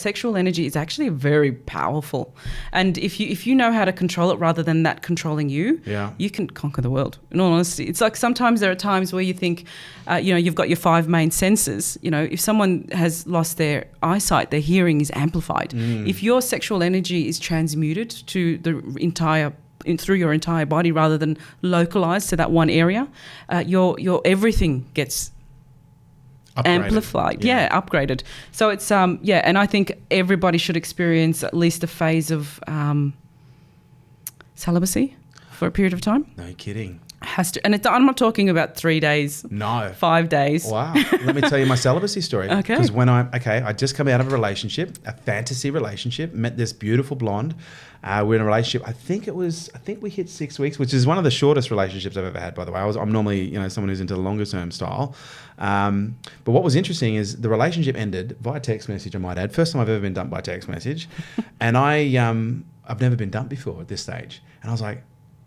sexual energy is actually very powerful. And if you know how to control it rather than that controlling you, you can conquer the world. In all honesty, it's like sometimes there are times where you think, you've got your 5 main senses. If someone has lost their eyesight, their hearing is amplified. If your sexual energy is transmuted to through your entire body rather than localized to that one area, your everything gets amplified, upgraded. So it's and I think everybody should experience at least a phase of celibacy for a period of time. No kidding. Has to, and I'm not talking about 3 days. No. 5 days. Wow. Let me tell you my celibacy story. Okay. Because I just come out of a relationship, a fantasy relationship, met this beautiful blonde. We're in a relationship. I think we hit 6 weeks, which is one of the shortest relationships I've ever had, by the way. I'm normally, someone who's into the longer term style. But what was interesting is the relationship ended via text message, I might add. First time I've ever been dumped by text message. And I've never been dumped before at this stage. And I was like,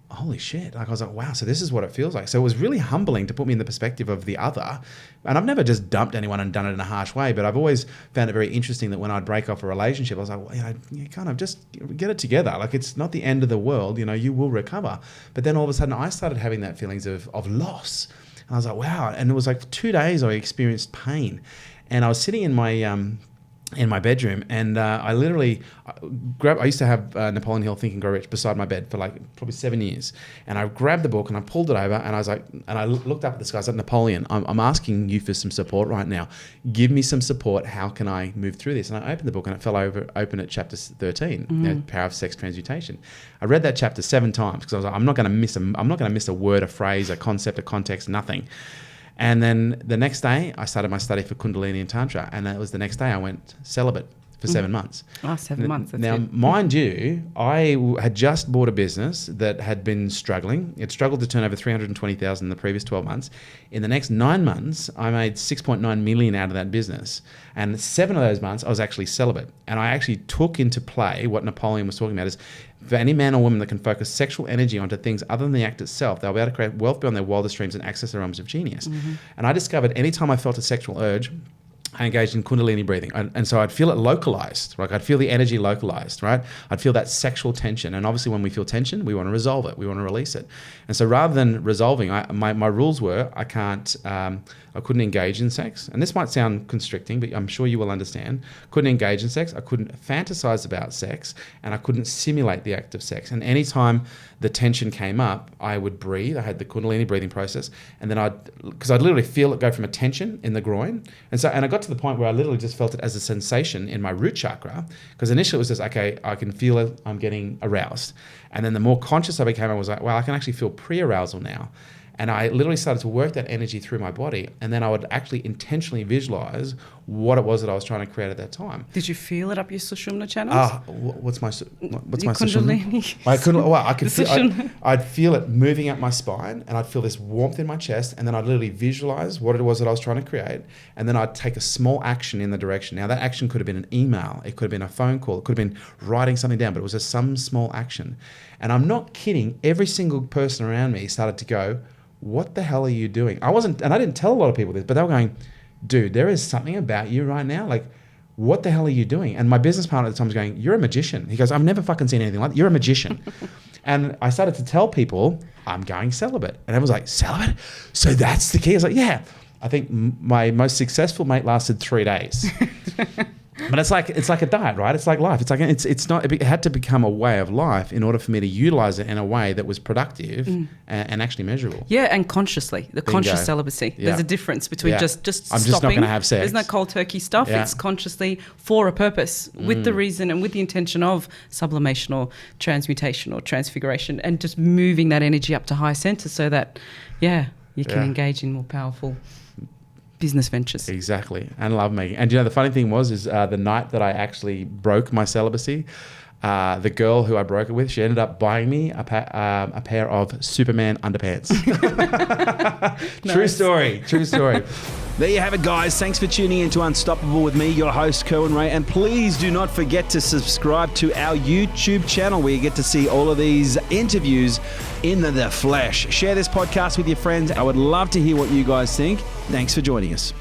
holy shit. I was like, wow, so this is what it feels like. So it was really humbling to put me in the perspective of the other. And I've never just dumped anyone and done it in a harsh way, but I've always found it very interesting that when I'd break off a relationship, I was like, well, you kind of just get it together. Like, it's not the end of the world, you will recover. But then all of a sudden I started having that feelings of loss. And I was like, wow. And it was like 2 days I experienced pain. And I was sitting in my bedroom, and I literally I used to have Napoleon Hill Think and Grow Rich beside my bed for like probably 7 years, and I grabbed the book and I pulled it over, and I was like, and I looked up at the sky. I was like, Napoleon, I'm asking you for some support right now. Give me some support. How can I move through this? And I opened the book, and it fell open at chapter 13, Power of Sex Transmutation. I read that chapter 7 times because I was like, I'm not going to miss a word, a phrase, a concept, a context, nothing. And then the next day, I started my study for Kundalini and Tantra. And that was the next day I went celibate for 7 months. Oh, 7 months. That's now, it. Mind you, I had just bought a business that had been struggling. It struggled to turn over $320,000 in the previous 12 months. In the next 9 months, I made $6.9 million out of that business. And 7 of those months, I was actually celibate. And I actually took into play what Napoleon was talking about is, for any man or woman that can focus sexual energy onto things other than the act itself, they'll be able to create wealth beyond their wildest dreams and access the realms of genius. And I discovered anytime I felt a sexual urge, I engaged in Kundalini breathing. And so I'd feel it localized, right? I'd feel the energy localized, right? I'd feel that sexual tension. And obviously when we feel tension, we want to resolve it. We want to release it. And so rather than resolving, my rules were I couldn't engage in sex. And this might sound constricting, but I'm sure you will understand. Couldn't engage in sex. I couldn't fantasize about sex, and I couldn't simulate the act of sex. And anytime the tension came up, I would breathe. I had the Kundalini breathing process, and then because I'd literally feel it go from a tension in the groin. And I got to the point where I literally just felt it as a sensation in my root chakra, because initially it was just, okay, I can feel it, I'm getting aroused. And then the more conscious I became, I was like, wow, I can actually feel pre-arousal now. And I literally started to work that energy through my body. And then I would actually intentionally visualize what it was that I was trying to create at that time. Did you feel it up your Sushumna channels? What's my Kundalini? I'd feel it moving up my spine, and I'd feel this warmth in my chest. And then I'd literally visualize what it was that I was trying to create. And then I'd take a small action in the direction. Now that action could have been an email. It could have been a phone call. It could have been writing something down, but it was just some small action. And I'm not kidding. Every single person around me started to go, what the hell are you doing? I didn't tell a lot of people this, but they were going, dude, there is something about you right now. Like, what the hell are you doing? And my business partner at the time was going, you're a magician. He goes, I've never fucking seen anything like that. You're a magician. And I started to tell people, I'm going celibate. And everyone was like, celibate? So that's the key? I was like, yeah. I think my most successful mate lasted 3 days. But it's like a diet, right? It's like life. It had to become a way of life in order for me to utilize it in a way that was productive and actually measurable. Yeah, and consciously, conscious celibacy. Yeah. There's a difference between just I'm stopping. Just not going to have sex. There's no cold turkey stuff. Yeah. It's consciously for a purpose, with the reason and with the intention of sublimation or transmutation or transfiguration, and just moving that energy up to higher centers so that, you can engage in more powerful business ventures. Exactly. And love making. And the funny thing was the night that I actually broke my celibacy, the girl who I broke it with, she ended up buying me a pair of Superman underpants. True story. There you have it, guys. Thanks for tuning in to Unstoppable with me, your host, Kerwin Rae. And please do not forget to subscribe to our YouTube channel where you get to see all of these interviews in the flesh. Share this podcast with your friends. I would love to hear what you guys think. Thanks for joining us.